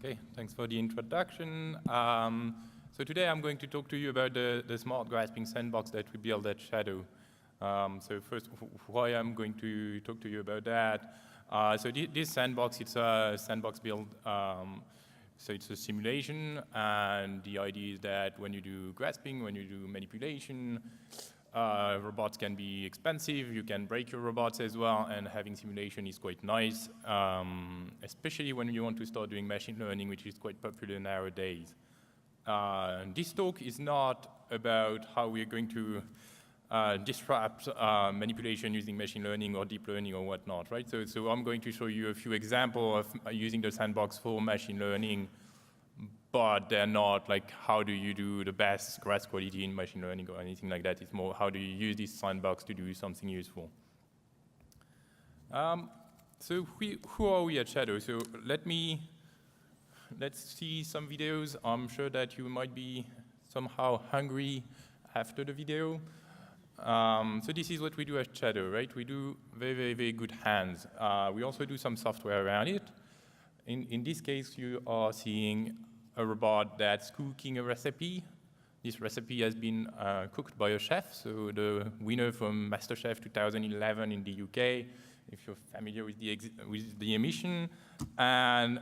Okay, thanks for the introduction. So today I'm going to talk to you about the smart grasping sandbox that we built at Shadow. So first, why I'm going to talk to you about that. So this sandbox, it's a sandbox build. So it's a simulation, and the idea is that when you do grasping, when you do manipulation, robots can be expensive, you can break your robots as well, and having simulation is quite nice, especially when you want to start doing machine learning, which is quite popular nowadays. This talk is not about how we're going to disrupt manipulation using machine learning or deep learning or whatnot, right? So I'm going to show you a few examples of using the sandbox for machine learning, but they're not like how do you do the best grasp quality in machine learning or anything like that. It's more how do you use this sandbox to do something useful. So who are we at Shadow? So let's see some videos. I'm sure that you might be somehow hungry after the video. So this is what we do at Shadow, right? We do very, very, very good hands. We also do some software around it. In this case, you are seeing a robot that's cooking a recipe. This recipe has been cooked by a chef, so the winner from MasterChef 2011 in the UK, if you're familiar with the emission. And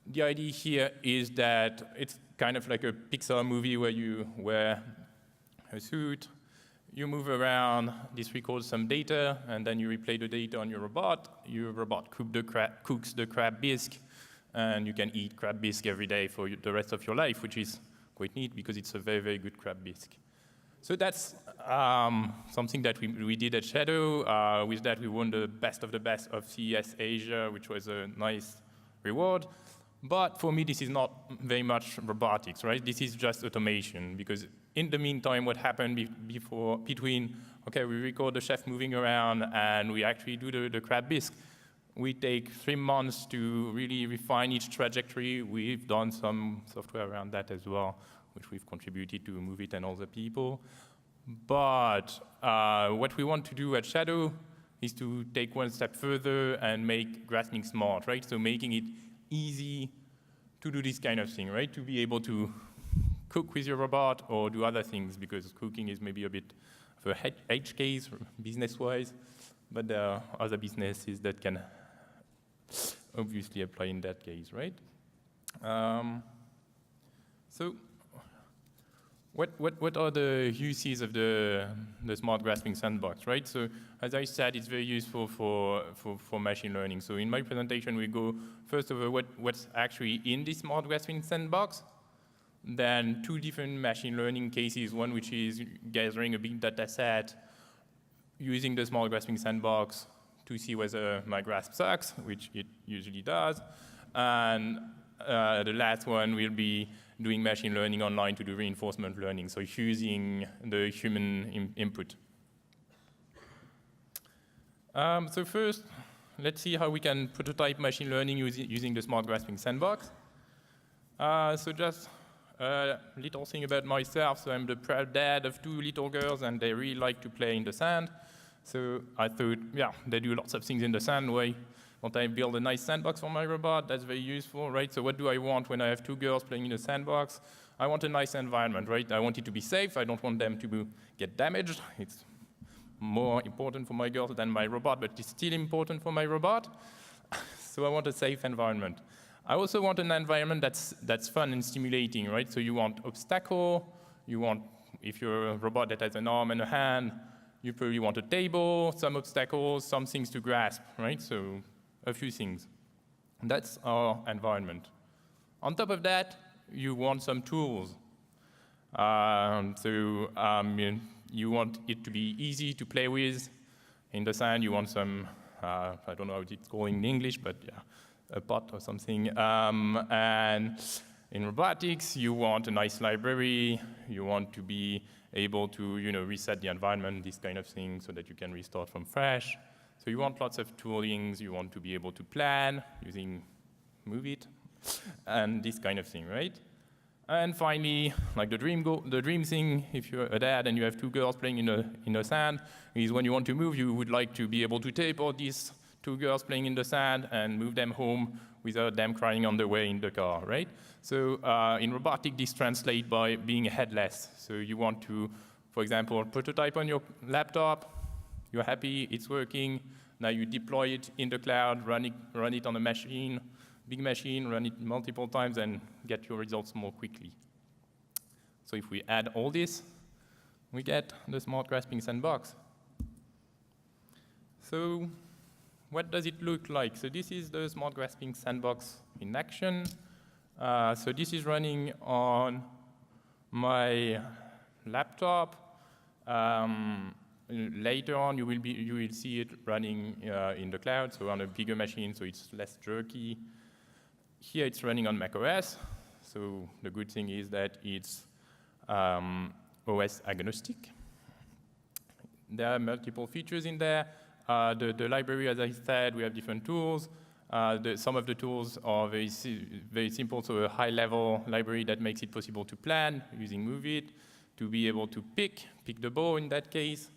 the idea here is that it's kind of like a Pixar movie where you wear a suit, you move around, this records some data, and then you replay the data on your robot. Your robot cooks the crab bisque, and you can eat crab bisque every day for the rest of your life, which is quite neat because it's a very, very good crab bisque. So that's something that we did at Shadow. With that, we won the best of CES Asia, which was a nice reward. But for me, this is not very much robotics, right? This is just automation, because in the meantime, what happened between, okay, we record the chef moving around and we actually do the crab bisque. We take 3 months to really refine each trajectory. We've done some software around that as well, which we've contributed to Move It and other people. But what we want to do at Shadow is to take one step further and make grasping smart, right? So making it easy to do this kind of thing, right? To be able to cook with your robot or do other things, because cooking is maybe a bit of a edge case business-wise, but there are other businesses that can obviously apply in that case, right? So what are the uses of the smart grasping sandbox, right? So as I said, it's very useful for machine learning. So in my presentation, we go first over what's actually in this smart grasping sandbox, then 2 different machine learning cases, one which is gathering a big data set, using the smart grasping sandbox to see whether my grasp sucks, which it usually does, and the last one will be doing machine learning online to do reinforcement learning, so using the human input. So first, let's see how we can prototype machine learning using the smart grasping sandbox. So just a little thing about myself. So I'm the proud dad of 2 little girls, and they really like to play in the sand. So I thought, yeah, they do lots of things in the sand. Why don't I build a nice sandbox for my robot? That's very useful, right? So what do I want when I have 2 girls playing in a sandbox? I want a nice environment, right? I want it to be safe. I don't want them to get damaged. It's more important for my girls than my robot, but it's still important for my robot. So I want a safe environment. I also want an environment that's fun and stimulating, right? So you want obstacle. You want, if you're a robot that has an arm and a hand, you probably want a table, some obstacles, some things to grasp, right? So a few things. And that's our environment. On top of that, you want some tools. You want it to be easy to play with. In the sand, you want some, I don't know how it's called in English, but yeah, a pot or something. And in robotics, you want a nice library. You want to be able to reset the environment, this kind of thing, so that you can restart from fresh. So you want lots of toolings. You want to be able to plan using Move It, and this kind of thing, right? And finally, like the dream thing, if you're a dad and you have 2 girls playing in the sand, is when you want to move, you would like to be able to tape all these two girls playing in the sand and move them home without them crying on the way in the car, right? So in robotic, this translates by being headless. So you want to, for example, prototype on your laptop, you're happy, it's working, now you deploy it in the cloud, run it on a machine, big machine, run it multiple times, and get your results more quickly. So if we add all this, we get the smart grasping sandbox. So what does it look like? So this is the smart grasping sandbox in action. So this is running on my laptop. Later on, you will see it running in the cloud, so on a bigger machine, so it's less jerky. Here it's running on macOS. So the good thing is that it's OS agnostic. There are multiple features in there. The library, as I said, we have different tools. Some of the tools are very simple, so a high-level library that makes it possible to plan using MoveIt, to be able to pick the bow in that case,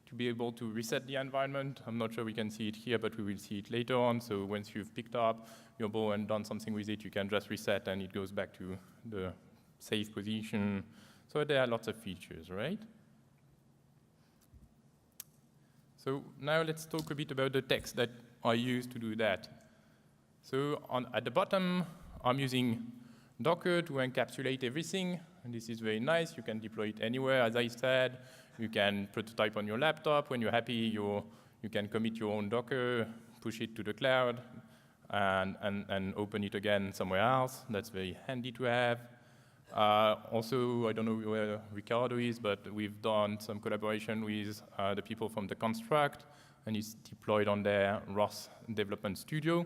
to be able to reset the environment. I'm not sure we can see it here, but we will see it later on. So once you've picked up your bow and done something with it, you can just reset and it goes back to the safe position. So there are lots of features, right? So now let's talk a bit about the text that I use to do that. So at the bottom, I'm using Docker to encapsulate everything. And this is very nice. You can deploy it anywhere, as I said. You can prototype on your laptop. When you're happy, you can commit your own Docker, push it to the cloud, and open it again somewhere else. That's very handy to have. Also, I don't know where Ricardo is, but we've done some collaboration with the people from the Construct, and it's deployed on their ROS Development Studio.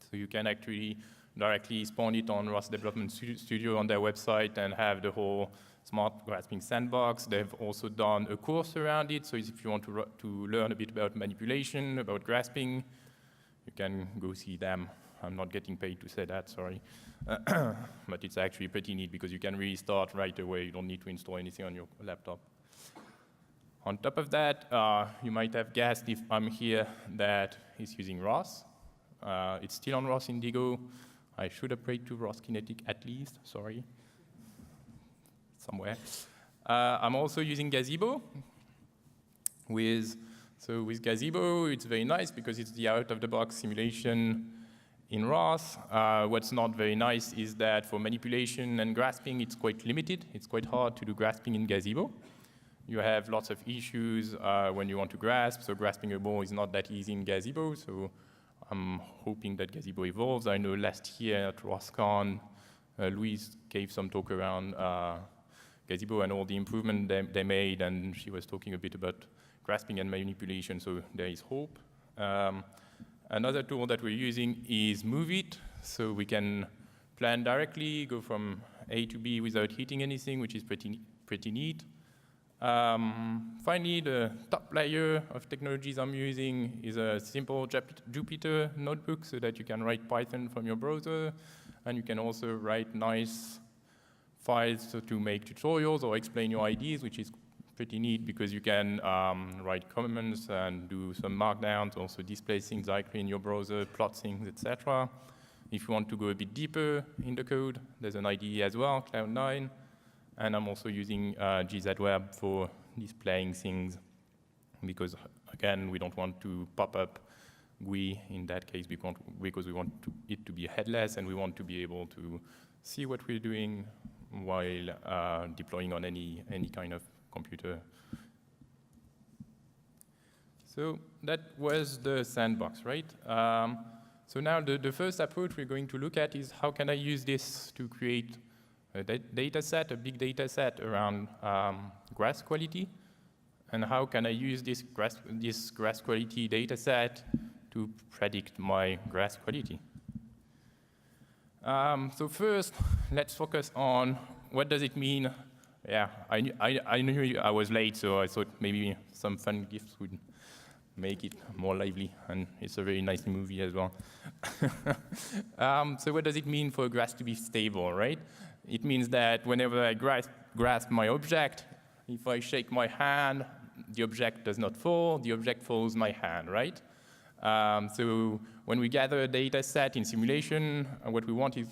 So you can actually directly spawn it on ROS Development Studio on their website and have the whole smart grasping sandbox. They've also done a course around it, so if you want to learn a bit about manipulation, about grasping, you can go see them. I'm not getting paid to say that, sorry. But it's actually pretty neat because you can really start right away. You don't need to install anything on your laptop. On top of that, you might have guessed if I'm here that it's using ROS. It's still on ROS Indigo. I should upgrade to ROS Kinetic at least, sorry. Somewhere. I'm also using Gazebo. With Gazebo, it's very nice because it's the out-of-the-box simulation in ROS. What's not very nice is that for manipulation and grasping, it's quite limited. It's quite hard to do grasping in Gazebo. You have lots of issues when you want to grasp, so grasping a ball is not that easy in Gazebo, so I'm hoping that Gazebo evolves. I know last year at ROSCon, Louise gave some talk around Gazebo and all the improvement they made, and she was talking a bit about grasping and manipulation, so there is hope. Another tool that we're using is MoveIt, so we can plan directly, go from A to B without hitting anything, which is pretty neat. Finally, the top layer of technologies I'm using is a simple Jupyter notebook so that you can write Python from your browser, and you can also write nice files to make tutorials or explain your ideas, which is pretty neat because you can write comments and do some markdowns, also display things directly in your browser, plot things, etc. If you want to go a bit deeper in the code, there's an IDE as well, Cloud9. And I'm also using GZWeb for displaying things because, again, we don't want to pop up GUI in that case because we want it to be headless and we want to be able to see what we're doing while deploying on any kind of computer. So that was the sandbox, right? So now the first approach we're going to look at is how can I use this to create a data set, a big data set around grasp quality, and how can I use this grasp quality data set to predict my grasp quality. So first, let's focus on what does it mean. Yeah, I knew I was late, so I thought maybe some fun gifts would make it more lively, and it's a very nice movie as well. So what does it mean for a grasp to be stable, right? It means that whenever I grasp my object, if I shake my hand, the object does not fall, the object follows my hand, right? So when we gather a data set in simulation, what we want is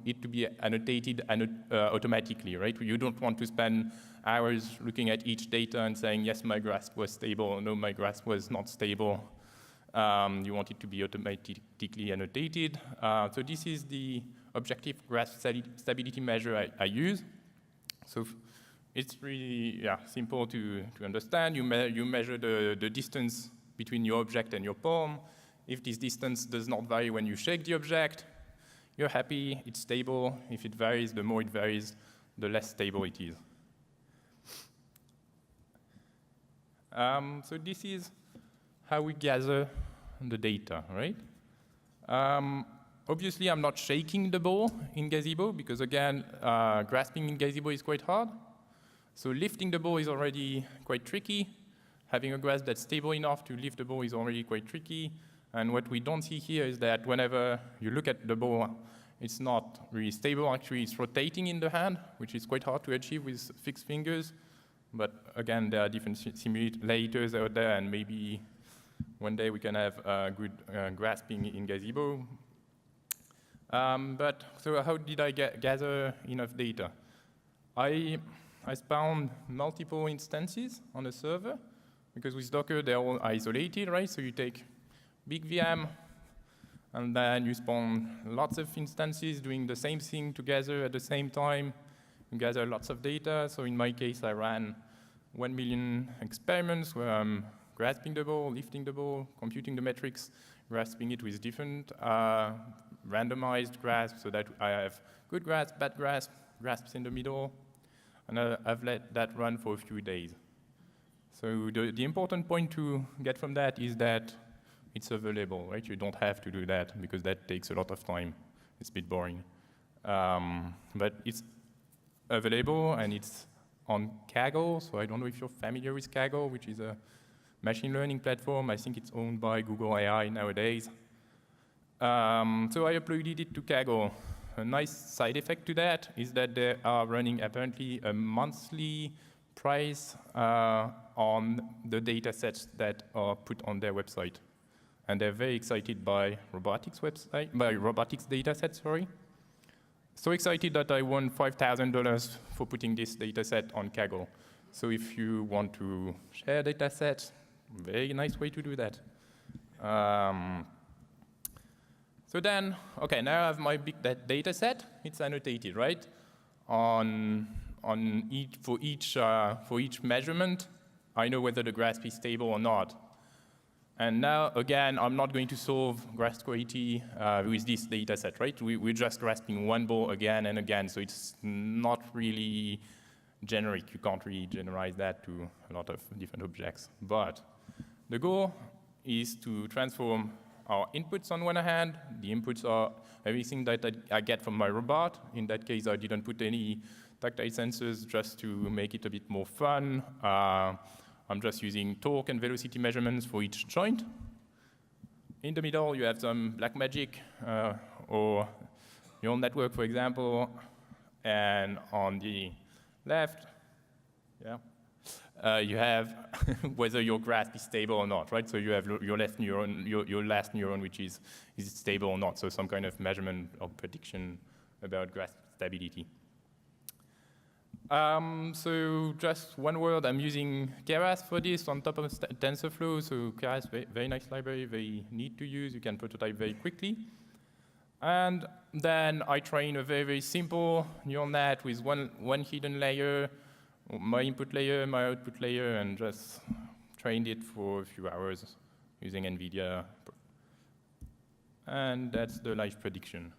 it to be annotated automatically, right? You don't want to spend hours looking at each data and saying, yes, my grasp was stable, no, my grasp was not stable. You want it to be automatically annotated. So this is the objective grasp stability measure I use. So it's really simple to understand. You measure the distance between your object and your palm. If this distance does not vary when you shake the object, you're happy, it's stable. If it varies, the more it varies, the less stable it is. So this is how we gather the data, right? Obviously, I'm not shaking the ball in Gazebo because, again, grasping in Gazebo is quite hard. So lifting the ball is already quite tricky. Having a grasp that's stable enough to lift the ball is already quite tricky. And what we don't see here is that whenever you look at the ball, it's not really stable. Actually, it's rotating in the hand, which is quite hard to achieve with fixed fingers. But again, there are different simulators out there, and maybe one day we can have good grasping in Gazebo. But so how did I gather enough data? I spawned multiple instances on the server, because with Docker, they're all isolated, right? So you take big VM, and then you spawn lots of instances doing the same thing together at the same time. You gather lots of data. So in my case, I ran 1 million experiments where I'm grasping the ball, lifting the ball, computing the metrics, grasping it with different randomized grasps so that I have good grasp, bad grasp, grasps in the middle. And I've let that run for a few days. So the important point to get from that is that it's available, right? You don't have to do that because that takes a lot of time. It's a bit boring. But it's available and it's on Kaggle. So I don't know if you're familiar with Kaggle, which is a machine learning platform. I think it's owned by Google AI nowadays. So I uploaded it to Kaggle. A nice side effect to that is that they are running apparently a monthly price on the data sets that are put on their website. And they're very excited by robotics data sets, sorry. So excited that I won $5,000 for putting this data set on Kaggle. So if you want to share data sets, very nice way to do that. So then, okay, now I have my big data set. It's annotated, right? For each measurement, I know whether the grasp is stable or not. And now, again, I'm not going to solve grasp quality with this data set, right? We're just grasping one ball again and again, so it's not really generic. You can't really generalize that to a lot of different objects. But the goal is to transform our inputs on one hand. The inputs are everything that I get from my robot. In that case, I didn't put any tactile sensors just to make it a bit more fun. I'm just using torque and velocity measurements for each joint. In the middle, you have some black magic or neural network, for example. And on the left, you have whether your grasp is stable or not, right? So you have your left neuron, your last neuron, which is it stable or not? So some kind of measurement or prediction about grasp stability. So just one word, I'm using Keras for this on top of TensorFlow. So Keras, very nice library, very neat to use. You can prototype very quickly. And then I train a very, very simple neural net with one hidden layer, my input layer, my output layer, and just trained it for a few hours using NVIDIA. And that's the live prediction.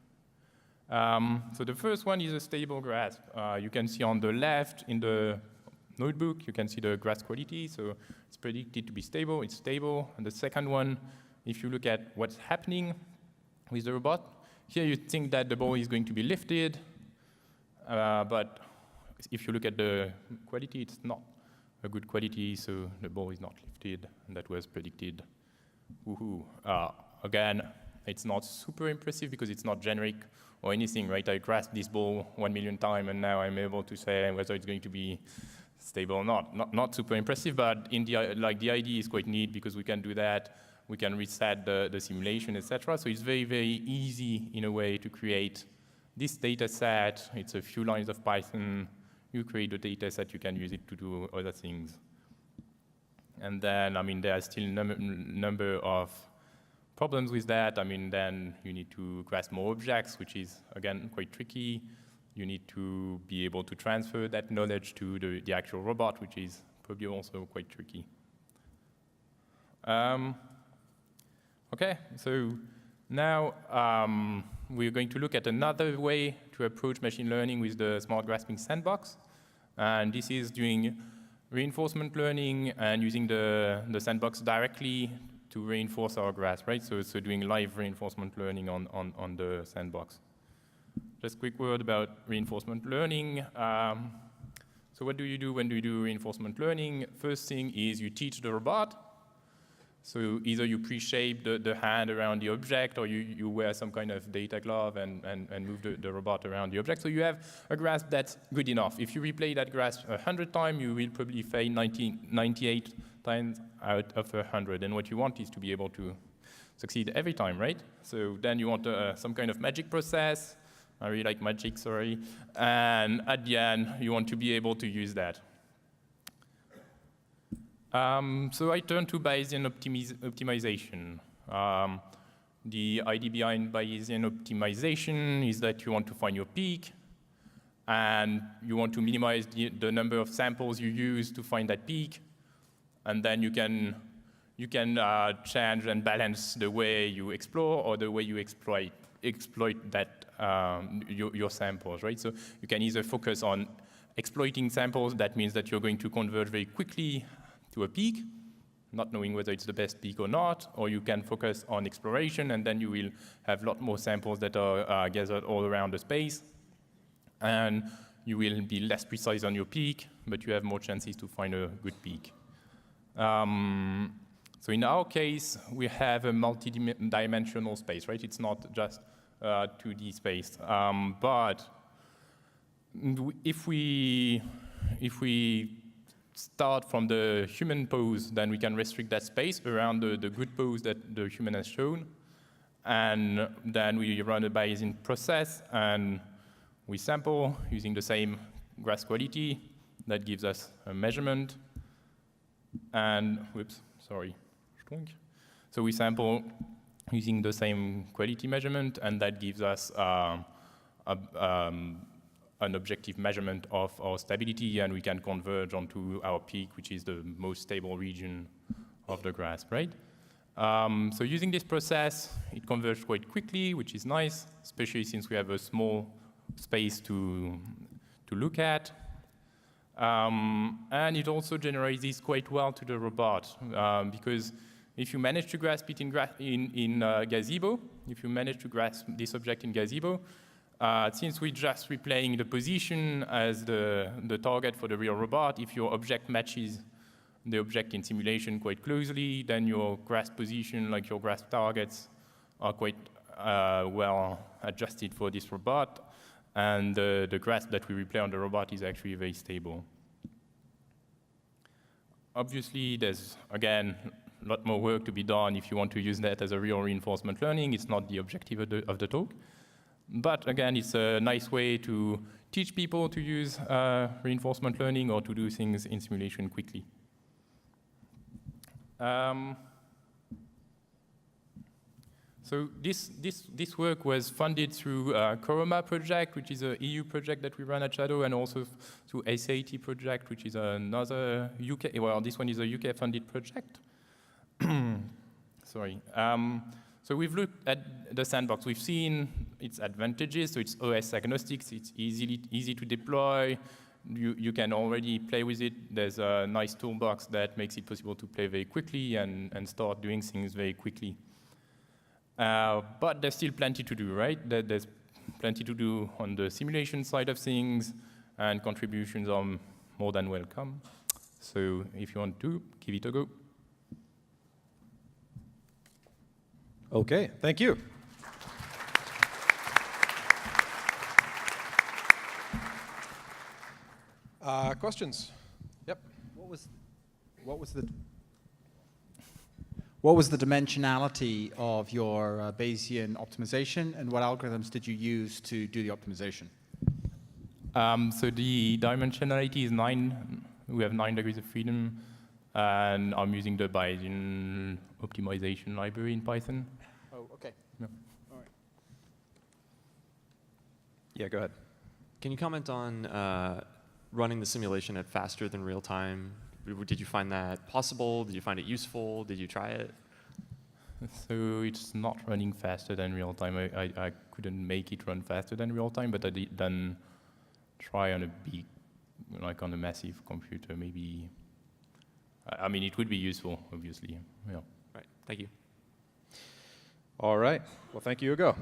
So the first one is a stable grasp. You can see on the left in the notebook, you can see the grasp quality. So it's predicted to be stable. It's stable. And the second one, if you look at what's happening with the robot, here you think that the ball is going to be lifted. But if you look at the quality, it's not a good quality. So the ball is not lifted. And that was predicted. Woohoo. Again, it's not super impressive because it's not generic or anything, right? I grasped this ball 1 million times, and now I'm able to say whether it's going to be stable or not. Not super impressive, but in the idea is quite neat because we can do that we can reset the simulation, etc. So it's very, very easy in a way to create this data set. It's a few lines of Python. You create a data set, you can use it to do other things. And then, I mean, there are still number of problems with that. I mean, then you need to grasp more objects, which is, again, quite tricky. You need to be able to transfer that knowledge to the actual robot, which is probably also quite tricky. Okay, so now we're going to look at another way to approach machine learning with the smart grasping sandbox. And this is doing reinforcement learning and using the sandbox directly to reinforce our grasp, right? So doing live reinforcement learning on the sandbox. Just a quick word about reinforcement learning. So what do you do when you do reinforcement learning? First thing is you teach the robot. So either you pre-shape the hand around the object, or you wear some kind of data glove and move the robot around the object. So you have a grasp that's good enough. If you replay that grasp 100 times, you will probably fail 98 times out of 100. And what you want is to be able to succeed every time, right? So then you want some kind of magic process. I really like magic, sorry. And at the end, you want to be able to use that. So I turn to Bayesian optimization. The idea behind Bayesian optimization is that you want to find your peak, and you want to minimize the number of samples you use to find that peak, and then you can change and balance the way you explore or the way you exploit that your samples, right? So you can either focus on exploiting samples. That means that you're going to converge very quickly to a peak, not knowing whether it's the best peak or not, or you can focus on exploration, and then you will have a lot more samples that are gathered all around the space, and you will be less precise on your peak, but you have more chances to find a good peak. So in our case, we have a multi-dimensional space, right? It's not just 2D space, but if we start from the human pose, then we can restrict that space around the good pose that the human has shown. And then we run a Bayesian process, and we sample using the same grasp quality. That gives us a measurement. And, whoops, sorry. So we sample using the same quality measurement, and that gives us an objective measurement of our stability, and we can converge onto our peak, which is the most stable region of the grasp, right? So using this process, it converges quite quickly, which is nice, especially since we have a small space to look at. And it also generalizes this quite well to the robot, because if you manage to grasp it in gazebo, if you manage to grasp this object in gazebo, since we're just replaying the position as the target for the real robot, if your object matches the object in simulation quite closely, then your grasp position, like your grasp targets, are quite well adjusted for this robot, and the grasp that we replay on the robot is actually very stable. Obviously, there's, again, a lot more work to be done if you want to use that as a real reinforcement learning. It's not the objective of the talk. But again, it's a nice way to teach people to use reinforcement learning or to do things in simulation quickly. So this work was funded through Coroma project, which is an EU project that we run at Shadow, and also through SAT project, which is another UK, well, this one is a UK-funded project. Sorry. So we've looked at the sandbox. We've seen its advantages. So it's OS agnostic. It's easy to deploy. You can already play with it. There's a nice toolbox that makes it possible to play very quickly and start doing things very quickly. But there's still plenty to do, right? There's plenty to do on the simulation side of things, and contributions are more than welcome. So if you want to, give it a go. Okay, thank you. Questions? Yep. What What was the dimensionality of your Bayesian optimization, and what algorithms did you use to do the optimization? So the dimensionality is 9. We have 9 degrees of freedom, and I'm using the Bayesian optimization library in Python. Oh, okay. Yeah. All right. Yeah, go ahead. Can you comment on running the simulation at faster than real time? Did you find that possible? Did you find it useful? Did you try it? So it's not running faster than real time. I couldn't make it run faster than real time, but I did then try on a big, like on a massive computer, maybe. I mean, it would be useful, obviously. Yeah. Right. Thank you. All right. Well, thank you, Hugo.